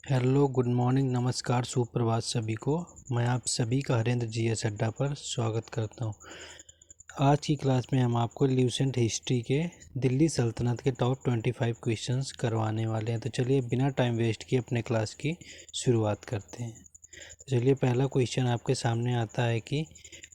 Hello, good morning, नमस्कार, सुप्रभात सभी को। मैं आप सभी का हरेंद्र जी एस अड्डा पर स्वागत करता हूं। आज की क्लास में हम आपको ल्यूसेंट हिस्ट्री के दिल्ली सल्तनत के टॉप 25 क्वेश्चंस करवाने वाले हैं। तो चलिए बिना टाइम वेस्ट किए अपने क्लास की शुरुआत करते हैं। तो चलिए पहला क्वेश्चन आपके सामने आता है कि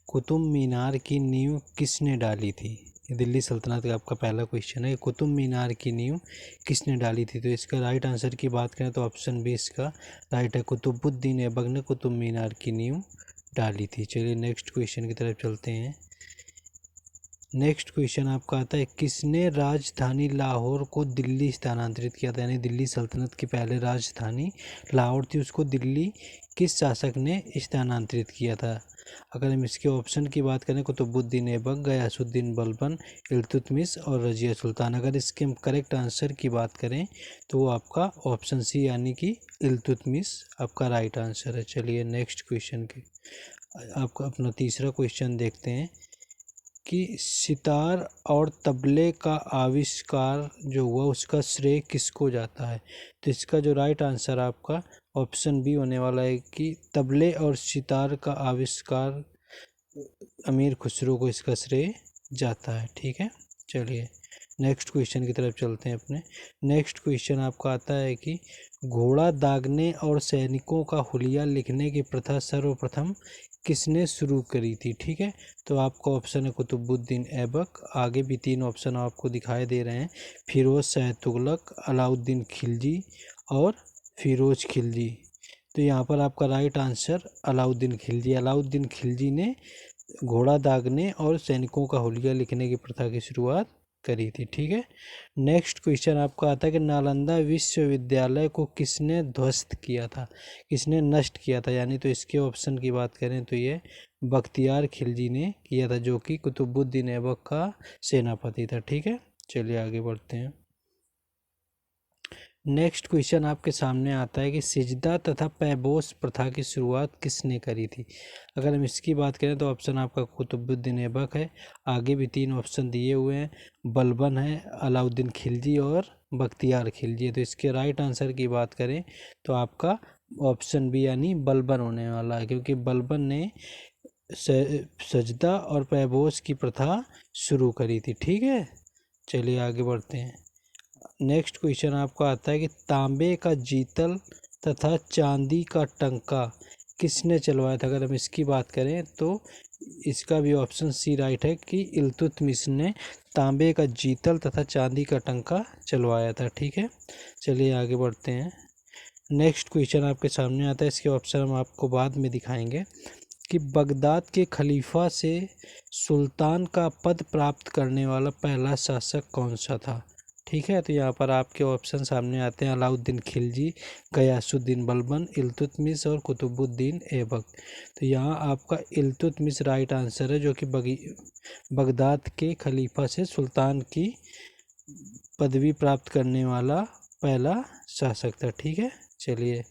कुतुब मीनार की नींव किसने डाली थी। दिल्ली सल्तनत का आपका पहला क्वेश्चन है, कुतुब मीनार की नींव किसने डाली थी। तो इसका राइट आंसर की बात करें तो ऑप्शन बी इसका राइट है, कुतुबुद्दीन ऐबक ने कुतुब मीनार की नींव डाली थी। चलिए नेक्स्ट क्वेश्चन की तरफ चलते हैं। नेक्स्ट क्वेश्चन आपका आता है, किसने राजधानी लाहौर को दिल्ली स्थानांतरित किया था। यानी दिल्ली सल्तनत की पहले राजधानी लाहौर थी, उसको दिल्ली किस शासक ने स्थानांतरित किया था। अगर हम इसके ऑप्शन की बात करें, कुतुबुद्दीन ऐबक, गयासुद्दीन बलबन, इल्तुतमिश और रजिया सुल्तान। अगर इसके हम करेक्ट आंसर की बात करें तो वो आपका ऑप्शन सी यानी कि इल्तुतमिश आपका राइट आंसर है। चलिए नेक्स्ट क्वेश्चन के आपका अपना तीसरा क्वेश्चन देखते हैं कि सितार और तबले का आविष्कार जो हुआ उसका श्रेय किसको जाता है। तो इसका जो राइट आंसर आपका ऑप्शन बी होने वाला है कि तबले और सितार का आविष्कार अमीर खुसरो को इसका श्रेय जाता है। ठीक है, चलिए नेक्स्ट क्वेश्चन की तरफ चलते हैं अपने। नेक्स्ट क्वेश्चन आपका आता है कि घोड़ा दागने और सैनिकों का हुलिया लिखने की प्रथा सर्वप्रथम किसने शुरू करी थी। ठीक है, तो आपका ऑप्शन है कुतुबुद्दीन ऐबक। आगे भी तीन ऑप्शन आपको दिखाई दे रहे हैं, फिरोज शाह तुगलक, अलाउद्दीन खिलजी और फिरोज खिलजी। तो यहाँ पर आपका राइट आंसर अलाउद्दीन खिलजी। अलाउद्दीन खिलजी ने घोड़ा दागने और सैनिकों का हुलिया लिखने की प्रथा की शुरुआत करी थी। ठीक है, नेक्स्ट क्वेश्चन आपका आता है कि नालंदा विश्वविद्यालय को किसने ध्वस्त किया था, किसने नष्ट किया था। यानी तो इसके ऑप्शन की बात करें तो ये बख्तियार खिलजी ने किया था, जो कि कुतुबुद्दीन ऐबक का सेनापति था। ठीक है, चलिए आगे बढ़ते हैं। नेक्स्ट क्वेश्चन आपके सामने आता है कि सिजदा तथा पैबोस प्रथा की शुरुआत किसने करी थी। अगर हम इसकी बात करें तो ऑप्शन आपका कुतुबुद्दीन ऐबक है। आगे भी तीन ऑप्शन दिए हुए हैं, बलबन है, अलाउद्दीन खिलजी और बख्तियार खिलजी है। तो इसके राइट आंसर की बात करें तो आपका ऑप्शन बी यानी बलबन होने वाला है, क्योंकि बलबन ने सजदा और पैबोस की प्रथा शुरू करी थी। ठीक है, चलिए आगे बढ़ते हैं। नेक्स्ट क्वेश्चन आपका आता है कि तांबे का जीतल तथा चांदी का टंका किसने चलवाया था। अगर हम इसकी बात करें तो इसका भी ऑप्शन सी राइट है कि इल्तुतमिश ने तांबे का जीतल तथा चांदी का टंका चलवाया था। ठीक है, चलिए आगे बढ़ते हैं। नेक्स्ट क्वेश्चन आपके सामने आता है, इसके ऑप्शन हम आपको बाद में दिखाएंगे कि बगदाद के खलीफा से सुल्तान का पद प्राप्त करने वाला पहला शासक कौन सा था। ठीक है, तो यहाँ पर आपके ऑप्शन सामने आते हैं, अलाउद्दीन खिलजी, गयासुद्दीन बलबन, इल्तुतमिश और कुतुबुद्दीन ऐबक। तो यहाँ आपका इल्तुतमिश राइट आंसर है, जो कि बगदाद के खलीफा से सुल्तान की पदवी प्राप्त करने वाला पहला शासक था। ठीक है, चलिए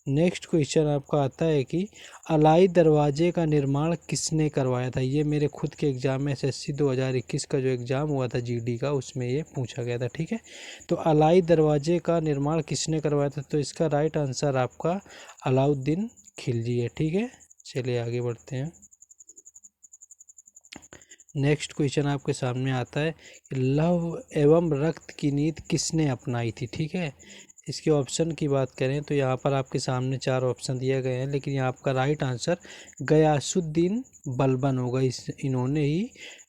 नेक्स्ट क्वेश्चन आपका आता है कि अलाई दरवाजे का निर्माण किसने करवाया था। ये मेरे खुद के एग्जाम में एसएससी 2021 का जो एग्ज़ाम हुआ था जीडी का, उसमें ये पूछा गया था। ठीक है, तो अलाई दरवाजे का निर्माण किसने करवाया था। तो इसका राइट आंसर आपका अलाउद्दीन खिलजी है। ठीक है, चलिए आगे बढ़ते हैं। नेक्स्ट क्वेश्चन आपके सामने आता है कि लव एवं रक्त की नीति किसने अपनाई थी। ठीक है, इसके ऑप्शन की बात करें तो यहाँ पर आपके सामने चार ऑप्शन दिए गए हैं, लेकिन यहाँ आपका राइट आंसर गयासुद्दीन बलबन होगा। इन्होंने ही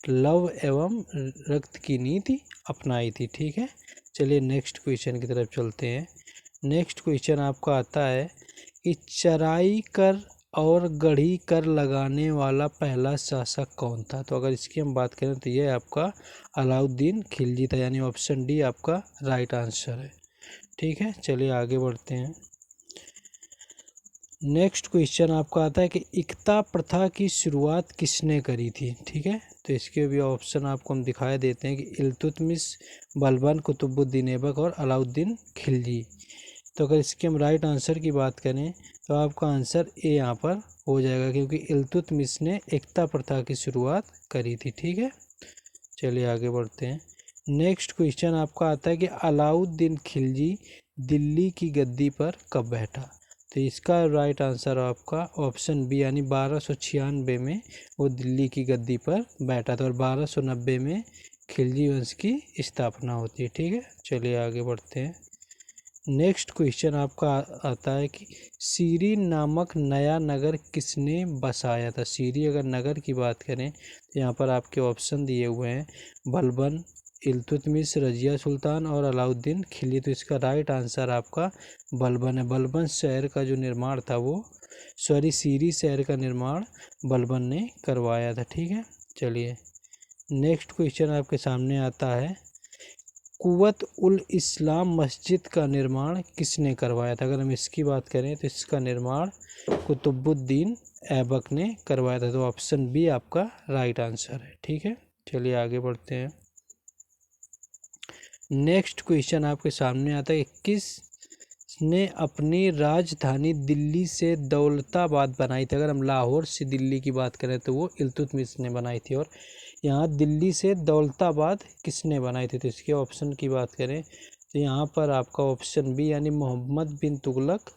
लव एवं रक्त की नीति अपनाई थी। ठीक है, चलिए नेक्स्ट क्वेश्चन की तरफ चलते हैं। नेक्स्ट क्वेश्चन आपका आता है कि चराई कर और गढ़ी कर लगाने वाला पहला शासक कौन था। तो अगर इसकी हम बात करें तो ये आपका अलाउद्दीन खिलजी था, यानी ऑप्शन डी आपका राइट आंसर है। ठीक है, चलिए आगे बढ़ते हैं। नेक्स्ट क्वेश्चन आपका आता है कि इक्ता प्रथा की शुरुआत किसने करी थी। ठीक है, तो इसके भी ऑप्शन आपको हम दिखाई देते हैं कि इल्तुतमिश, बलबन, कुतुबुद्दीन ऐबक और अलाउद्दीन खिलजी। तो अगर इसके हम राइट आंसर की बात करें तो आपका आंसर ए यहाँ पर हो जाएगा, क्योंकि इल्तुतमिश ने एकता प्रथा की शुरुआत करी थी। ठीक है, चलिए आगे बढ़ते हैं। नेक्स्ट क्वेश्चन आपका आता है कि अलाउद्दीन खिलजी दिल्ली की गद्दी पर कब बैठा? तो इसका राइट आंसर आपका ऑप्शन बी यानी 1296 में वो दिल्ली की गद्दी पर बैठा था और 1290 में खिलजी वंश की स्थापना होती है। ठीक है, चलिए आगे बढ़ते हैं। नेक्स्ट क्वेश्चन आपका आता है कि सीरी नामक नया नगर किसने बसाया था? सीरी अगर नगर की बात करें तो यहाँ पर आपके ऑप्शन दिए हुए हैं बलबन, इल्तुतमिश, रजिया सुल्तान और अलाउद्दीन खिलजी। तो इसका राइट आंसर आपका बलबन है। बलबन शहर का जो निर्माण था वो सीरी शहर का निर्माण बलबन ने करवाया था। ठीक है, चलिए नेक्स्ट क्वेश्चन आपके सामने आता है कुव्वत उल इस्लाम मस्जिद का निर्माण किसने करवाया था? अगर हम इसकी बात करें तो इसका निर्माण कुतुबुद्दीन ऐबक ने करवाया था। तो ऑप्शन बी आपका राइट आंसर है। ठीक है, चलिए आगे बढ़ते हैं। नेक्स्ट क्वेश्चन आपके सामने आता है किसने अपनी राजधानी दिल्ली से दौलताबाद बनाई थी? अगर हम लाहौर से दिल्ली की बात करें तो वो इल्तुतमिश ने बनाई थी और यहाँ दिल्ली से दौलताबाद किसने बनाई थी? तो इसके ऑप्शन की बात करें तो यहाँ पर आपका ऑप्शन बी यानी मोहम्मद बिन तुगलक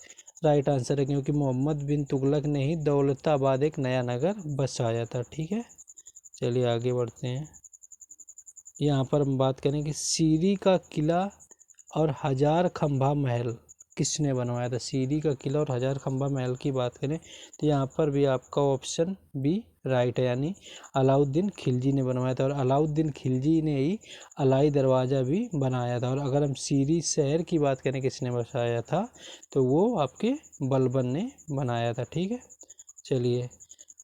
राइट आंसर है, क्योंकि मोहम्मद बिन तुगलक ने ही दौलताबाद एक नया नगर बसाया था। ठीक है, चलिए आगे बढ़ते हैं। यहाँ पर हम बात करें कि सीरी का किला और हजार खंभा महल किसने बनवाया था? सीरी का किला और हजार खंभा महल की बात करें तो यहाँ पर भी आपका ऑप्शन बी राइट है, यानी अलाउद्दीन खिलजी ने बनवाया था और अलाउद्दीन खिलजी ने ही अलाई दरवाज़ा भी बनाया था। और अगर हम सीरी शहर की बात करें किसने बसाया था तो वो आपके बलबन ने बनाया था। ठीक है, चलिए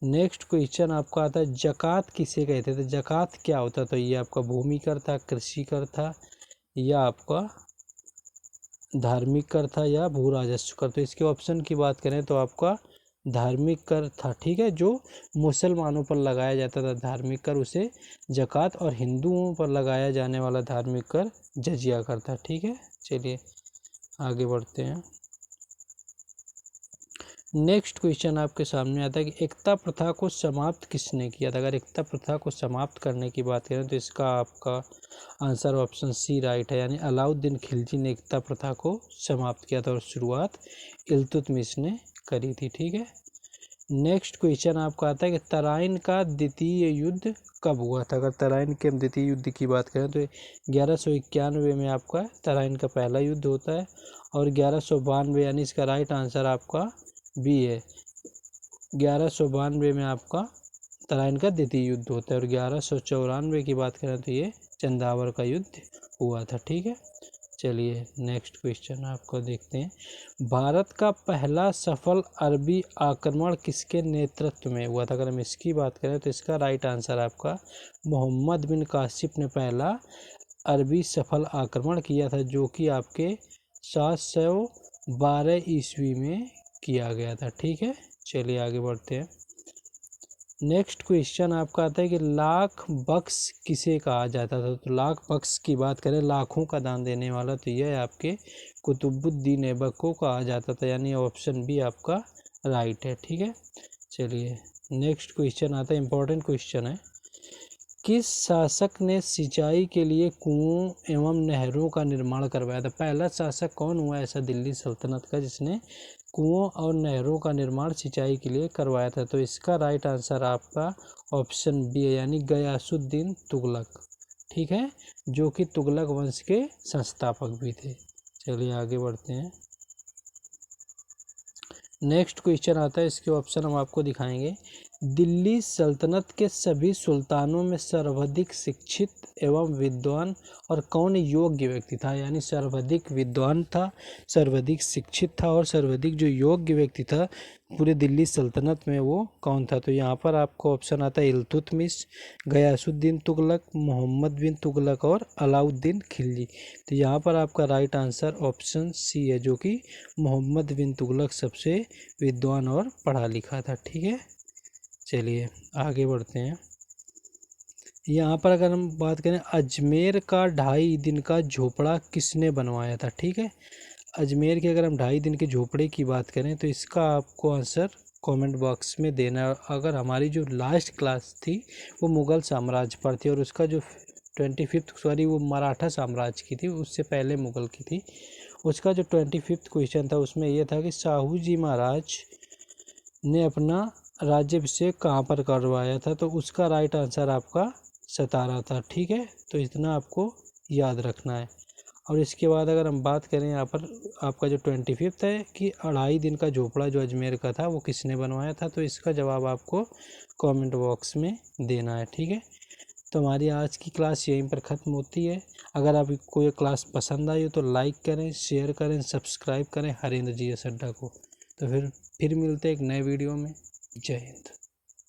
नेक्स्ट क्वेश्चन आपका आता है जकात किसे कहते थे? जकात क्या होता? तो ये आपका भूमि कर था, कृषि कर था या आपका धार्मिक कर था या भू राजस्व कर? तो इसके ऑप्शन की बात करें तो आपका धार्मिक कर था। ठीक है, जो मुसलमानों पर लगाया जाता था धार्मिक कर उसे जकात और हिंदुओं पर लगाया जाने वाला धार्मिक कर जजिया कर था। ठीक है, चलिए आगे बढ़ते हैं। नेक्स्ट क्वेश्चन आपके सामने आता है कि एकता प्रथा को समाप्त किसने किया था? अगर एकता प्रथा को समाप्त करने की बात करें तो इसका आपका आंसर ऑप्शन सी राइट है, यानी अलाउद्दीन खिलजी ने एकता प्रथा को समाप्त किया था और शुरुआत इल्तुतमिश ने करी थी। ठीक है, नेक्स्ट क्वेश्चन आपका आता है कि तराइन का द्वितीय युद्ध कब हुआ था? अगर तराइन के द्वितीय युद्ध की बात करें तो 1191 में आपका तराइन का पहला युद्ध होता है और 1192 यानी इसका राइट आंसर आपका बी है। 1192 में आपका तराइन का द्वितीय युद्ध होता है और 1194 की बात करें तो ये चंदावर का युद्ध हुआ था। ठीक है, चलिए नेक्स्ट क्वेश्चन आपको देखते हैं। भारत का पहला सफल अरबी आक्रमण किसके नेतृत्व में हुआ था? अगर हम इसकी बात करें तो इसका राइट आंसर आपका मोहम्मद बिन कासिफ ने पहला अरबी सफल आक्रमण किया था, जो कि आपके 712 ईस्वी में किया गया था। ठीक है, चलिए आगे बढ़ते हैं। नेक्स्ट क्वेश्चन आपका आता है कि लाख बख्श किसे कहा जाता था? तो लाख बख्श की बात करें लाखों का दान देने वाला तो यह आपके कुतुबुद्दीन ऐबक को कहा जाता था, यानी ऑप्शन बी आपका राइट है। ठीक है, चलिए नेक्स्ट क्वेश्चन आता है, इंपॉर्टेंट क्वेश्चन है। किस शासक ने सिंचाई के लिए कुओं एवं नहरों का निर्माण करवाया था? पहला शासक कौन हुआ ऐसा दिल्ली सल्तनत का जिसने कुओं और नहरों का निर्माण सिंचाई के लिए करवाया था? तो इसका राइट आंसर आपका ऑप्शन बी है, यानी गयासुद्दीन तुगलक। ठीक है, जो कि तुगलक वंश के संस्थापक भी थे। चलिए आगे बढ़ते हैं। नेक्स्ट क्वेश्चन आता है, इसके ऑप्शन हम आपको दिखाएंगे। दिल्ली सल्तनत के सभी सुल्तानों में सर्वाधिक शिक्षित एवं विद्वान और कौन योग्य व्यक्ति था? यानी सर्वाधिक विद्वान था, सर्वाधिक शिक्षित था और सर्वाधिक जो योग्य व्यक्ति था पूरे दिल्ली सल्तनत में वो कौन था? तो यहाँ पर आपको ऑप्शन आता है इल्तुतमिश, गयासुद्दीन तुगलक, मोहम्मद बिन तुगलक और अलाउद्दीन खिलजी। तो यहाँ पर आपका राइट आंसर ऑप्शन सी है, जो कि मोहम्मद बिन तुगलक सबसे विद्वान और पढ़ा लिखा था। ठीक है, चलिए आगे बढ़ते हैं। यहाँ पर अगर हम बात करें अजमेर का 2.5 दिन का झोपड़ा किसने बनवाया था? ठीक है, अजमेर के अगर हम 2.5 दिन के झोपड़े की बात करें तो इसका आपको आंसर कमेंट बॉक्स में देना है। अगर हमारी जो लास्ट क्लास थी वो मुग़ल साम्राज्य पर थी और उसका जो 25th वो मराठा साम्राज्य की थी, उससे पहले मुग़ल की थी। उसका जो 25वां क्वेश्चन था उसमें यह था कि साहू जी महाराज ने अपना राज्याभिषेक कहाँ पर करवाया था, तो उसका राइट आंसर आपका सतारा था। ठीक है, तो इतना आपको याद रखना है। और इसके बाद अगर हम बात करें यहाँ पर आपका जो 25वां है कि 2.5 दिन का झोपड़ा जो अजमेर का था वो किसने बनवाया था, तो इसका जवाब आपको कमेंट बॉक्स में देना है। ठीक है, तो हमारी आज की क्लास यहीं पर ख़त्म होती है। अगर आपको ये क्लास पसंद आई हो तो लाइक करें, शेयर करें, सब्सक्राइब करें हरेंद्र GS अड्डा को। तो फिर मिलते हैं एक नए वीडियो में। जय हिंद।